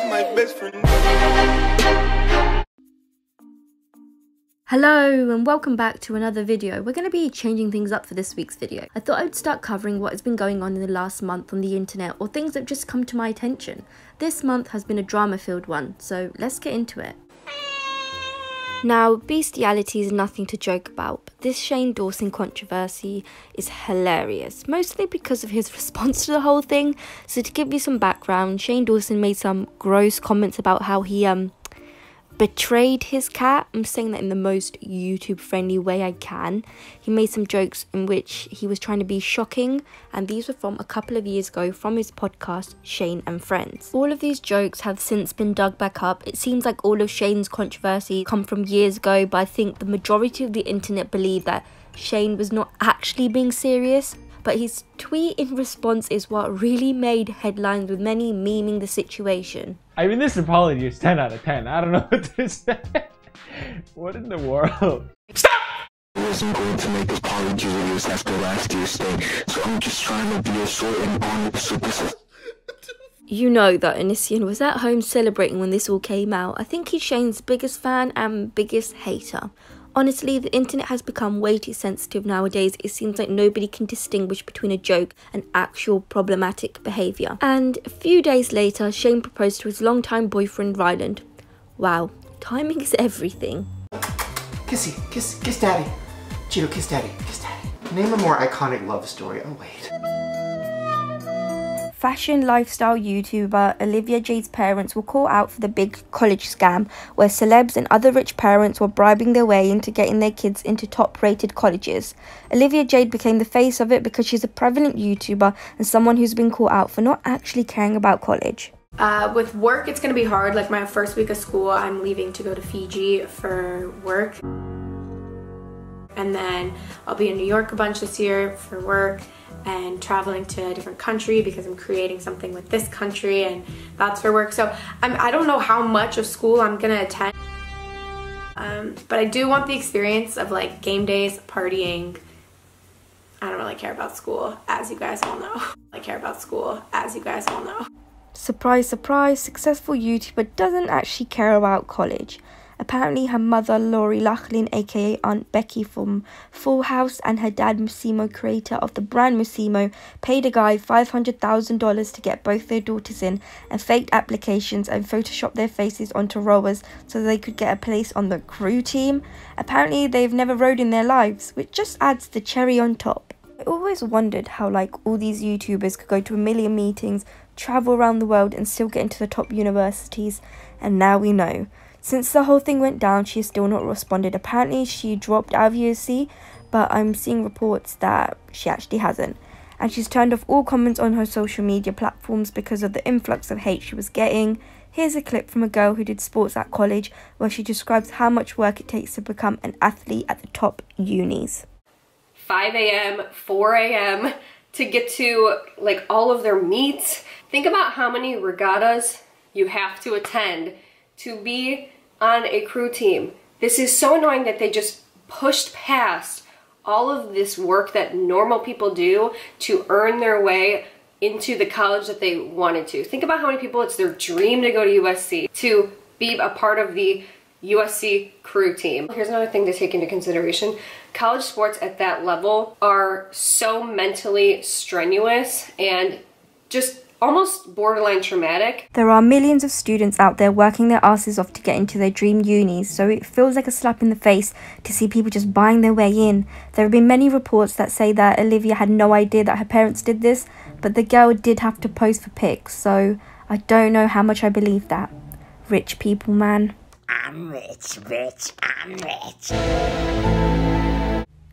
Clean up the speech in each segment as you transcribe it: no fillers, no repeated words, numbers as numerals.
that's my best friend. Hello and welcome back to another video. We're going to be changing things up for this week's video. I thought I'd start covering what has been going on in the last month on the internet or things that have just come to my attention. This month has been a drama-filled one, so let's get into it. Now, bestiality is nothing to joke about, but this Shane Dawson controversy is hilarious, mostly because of his response to the whole thing. So to give you some background, Shane Dawson made some gross comments about how he betrayed his cat. I'm saying that in the most YouTube friendly way I can. He made some jokes in which he was trying to be shocking, and these were from a couple of years ago from his podcast Shane and Friends. All of these jokes have since been dug back up. It seems like all of Shane's controversy come from years ago, but I think the majority of the internet believe that Shane was not actually being serious. But his tweet in response is what really made headlines, with many memeing the situation. I mean, this apology is 10 out of 10. I don't know what to say. What in the world? Stop! I wasn't going to make apology videos after last year's thing, so I'm just trying to be a short and honest with this. You know that Onision was at home celebrating when this all came out. I think he's Shane's biggest fan and biggest hater. Honestly, the internet has become way too sensitive nowadays. It seems like nobody can distinguish between a joke and actual problematic behaviour. And a few days later, Shane proposed to his longtime boyfriend, Ryland. Wow, timing is everything. Kissy, kiss daddy. Cheeto, kiss daddy, kiss daddy. Name a more iconic love story. Oh wait. Fashion lifestyle YouTuber Olivia Jade's parents were caught out for the big college scam where celebs and other rich parents were bribing their way into getting their kids into top-rated colleges. Olivia Jade became the face of it because she's a prevalent YouTuber and someone who's been caught out for not actually caring about college. With work, it's going to be hard. Like my first week of school, I'm leaving to go to Fiji for work. And then I'll be in New York a bunch this year for work, and traveling to a different country because I'm creating something with this country, and that's for work. So I don't know how much of school I'm gonna attend, but I do want the experience of like game days, partying. I don't really care about school, as you guys all know. I care about school, as you guys all know. Surprise, surprise, successful YouTuber doesn't actually care about college. Apparently her mother, Lori Lachlan, aka Aunt Becky from Full House, and her dad, Musimo, creator of the brand Musimo, paid a guy $500,000 to get both their daughters in and faked applications and photoshopped their faces onto rowers so they could get a place on the crew team. Apparently they've never rowed in their lives, which just adds the cherry on top. I always wondered how like all these YouTubers could go to a million meetings, travel around the world and still get into the top universities, and now we know. Since the whole thing went down, she has still not responded. Apparently she dropped out of USC, but I'm seeing reports that she actually hasn't. And she's turned off all comments on her social media platforms because of the influx of hate she was getting. Here's a clip from a girl who did sports at college where she describes how much work it takes to become an athlete at the top unis. 5 a.m., 4 a.m. to get to like all of their meets. Think about how many regattas you have to attend to be on a crew team. This is so annoying that they just pushed past all of this work that normal people do to earn their way into the college that they wanted to. Think about how many people it's their dream to go to USC, to be a part of the USC crew team. Here's another thing to take into consideration. College sports at that level are so mentally strenuous and just almost borderline traumatic. There are millions of students out there working their asses off to get into their dream unis, so it feels like a slap in the face to see people just buying their way in. There have been many reports that say that Olivia had no idea that her parents did this, but the girl did have to pose for pics, so I don't know how much I believe that. Rich people, man. I'm rich, I'm rich.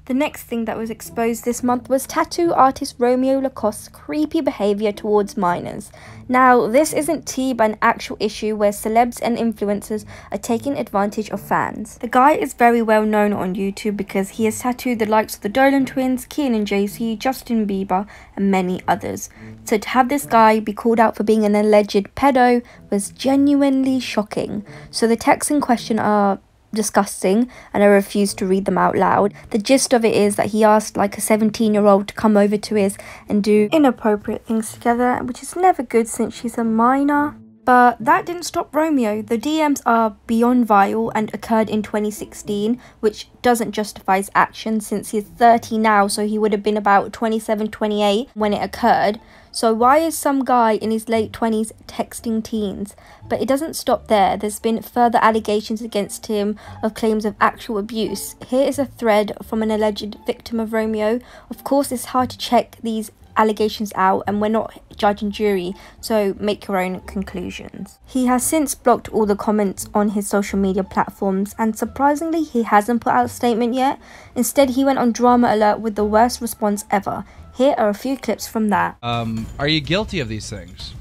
The next thing that was exposed this month was tattoo artist Romeo Lacoste's creepy behaviour towards minors. Now, this isn't tea but an actual issue where celebs and influencers are taking advantage of fans. The guy is very well known on YouTube because he has tattooed the likes of the Dolan twins, Kian and JC, Justin Bieber and many others. So to have this guy be called out for being an alleged pedo was genuinely shocking. So the texts in question are disgusting and I refuse to read them out loud. The gist of it is that he asked like a 17-year-old to come over to his and do inappropriate things together, which is never good since she's a minor. But that didn't stop Romeo. The DMs are beyond vile and occurred in 2016, which doesn't justify his actions since he's 30 now, so he would have been about 27, 28 when it occurred. So why is some guy in his late 20s texting teens? But it doesn't stop there. There's been further allegations against him of claims of actual abuse. Here is a thread from an alleged victim of Romeo. Of course, it's hard to check these allegations out, and we're not judge and jury, so make your own conclusions. He has since blocked all the comments on his social media platforms, and surprisingly he hasn't put out a statement yet. Instead, he went on drama alert with the worst response ever. Here are a few clips from that. Are you guilty of these things?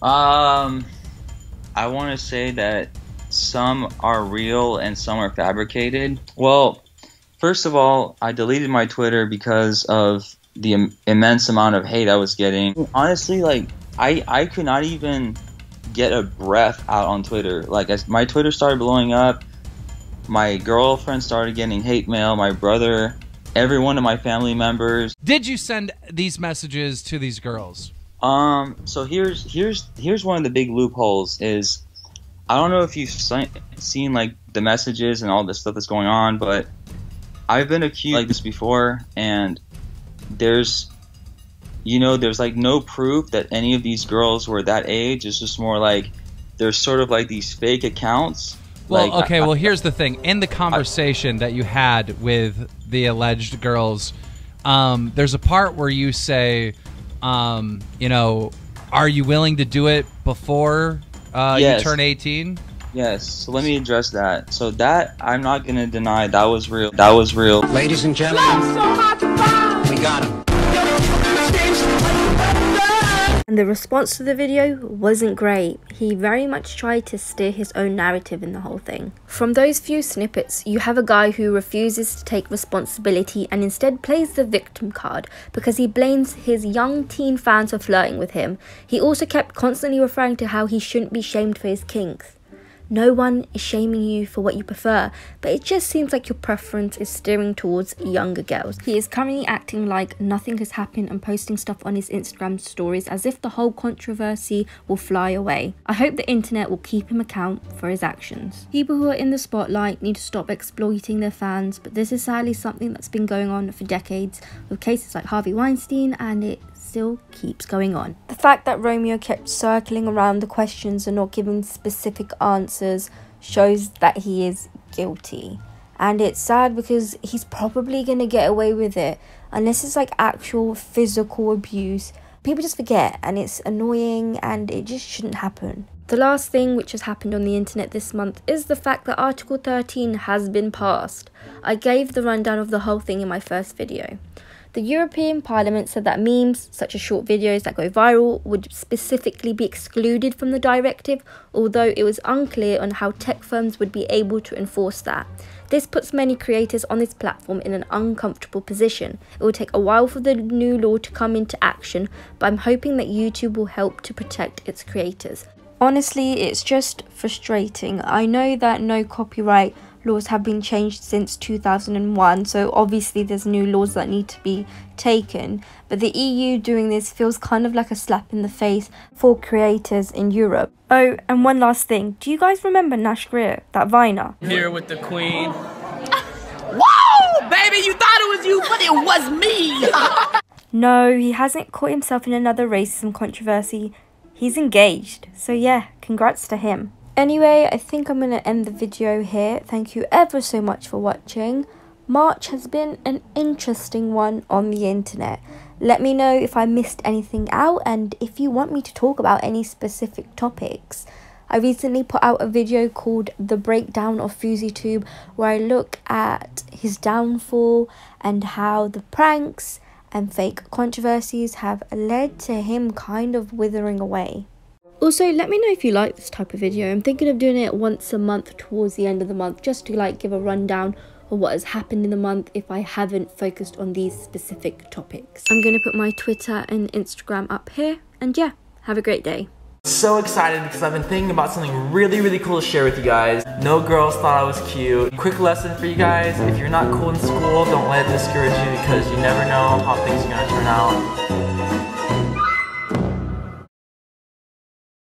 I want to say that some are real and some are fabricated. Well, first of all, I deleted my Twitter because of the immense amount of hate I was getting. Honestly, like, I could not even get a breath out on Twitter. Like, as my Twitter started blowing up, my girlfriend started getting hate mail, my brother, every one of my family members. Did you send these messages to these girls? So here's one of the big loopholes is, I don't know if you've seen like the messages and all this stuff that's going on, but I've been accused like this before, and there's like no proof that any of these girls were that age. It's just more like there's sort of like these fake accounts. Well, like, okay, well, here's the thing. In the conversation that you had with the alleged girls, there's a part where you say, you know, are you willing to do it before yes. you turn 18? Yes, so let me address that. So that, I'm not going to deny, that was real. That was real. Ladies and gentlemen, we got him. And the response to the video wasn't great. He very much tried to steer his own narrative in the whole thing. From those few snippets, you have a guy who refuses to take responsibility and instead plays the victim card because he blames his young teen fans for flirting with him. He also kept constantly referring to how he shouldn't be shamed for his kinks. No one is shaming you for what you prefer, but it just seems like your preference is steering towards younger girls. He is currently acting like nothing has happened and posting stuff on his Instagram stories as if the whole controversy will fly away. I hope the internet will keep him account for his actions. People who are in the spotlight need to stop exploiting their fans, but this is sadly something that's been going on for decades with cases like Harvey Weinstein, and it still keeps going on. The fact that Romeo kept circling around the questions and not giving specific answers shows that he is guilty. And it's sad because he's probably going to get away with it unless it's like actual physical abuse. People just forget, and it's annoying, and it just shouldn't happen. The last thing which has happened on the internet this month is the fact that Article 13 has been passed. I gave the rundown of the whole thing in my first video. The European Parliament said that memes, such as short videos that go viral, would specifically be excluded from the directive, although it was unclear on how tech firms would be able to enforce that. This puts many creators on this platform in an uncomfortable position. It will take a while for the new law to come into action, but I'm hoping that YouTube will help to protect its creators. Honestly, it's just frustrating. I know that no copyright laws have been changed since 2001, so obviously there's new laws that need to be taken, but the EU doing this feels kind of like a slap in the face for creators in Europe. Oh, and one last thing, do you guys remember Nash Greer, that Viner? Here with the Queen. Whoa, baby, you thought it was you, but it was me. No, he hasn't caught himself in another racism controversy. He's engaged, so yeah, congrats to him. Anyway, I think I'm going to end the video here. Thank you ever so much for watching. March has been an interesting one on the internet. Let me know if I missed anything out and if you want me to talk about any specific topics. I recently put out a video called The Breakdown of FouseyTube, where I look at his downfall and how the pranks and fake controversies have led to him kind of withering away. Also, let me know if you like this type of video. I'm thinking of doing it once a month towards the end of the month, just to like give a rundown of what has happened in the month if I haven't focused on these specific topics. I'm going to put my Twitter and Instagram up here, and yeah, have a great day. So excited because I've been thinking about something really cool to share with you guys. No girls thought I was cute. Quick lesson for you guys: if you're not cool in school, don't let it discourage you because you never know how things are going to turn out.